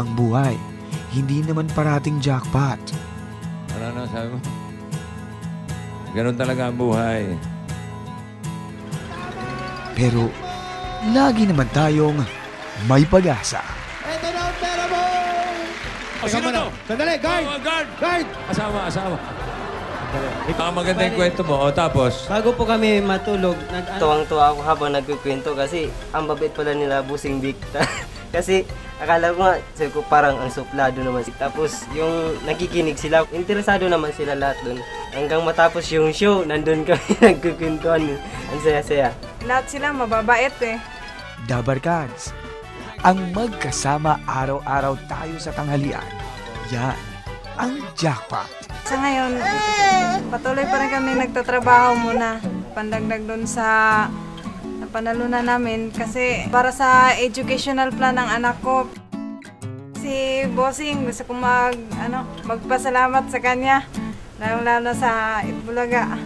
Ang buhay, hindi naman parating jackpot. Ano sabi mo? Ganun talaga ang buhay. Pero lagi naman tayong may pag-asa. Ito na ang pera mo! O, sino to? Sandali, guard! Guard! Guard! Asawa. Ang magandang kwento mo. O, tapos? Bago po kami matulog, Tuwang-tuwa ako habang nagkukwento kasi ang babait pala nila Busing Vic. Kasi akala ko nga, sabi ko parang ang suplado naman. Tapos yung nakikinig sila, interesado naman sila lahat dun. Hanggang matapos yung show, nandun kami nagkukwentuhan. Ang saya-saya. Lahat sila mababait eh. Dabarkads, ang magkasama araw-araw tayo sa tanghalian. Yan ang jackpot. Sa ngayon, patuloy pa rin kami nagtatrabaho muna. Pandagdag doon sa napanalunan namin kasi para sa educational plan ng anak ko. Si Bossing, gusto ko magpasalamat sa kanya. Lalo-lalo sa Itbulaga.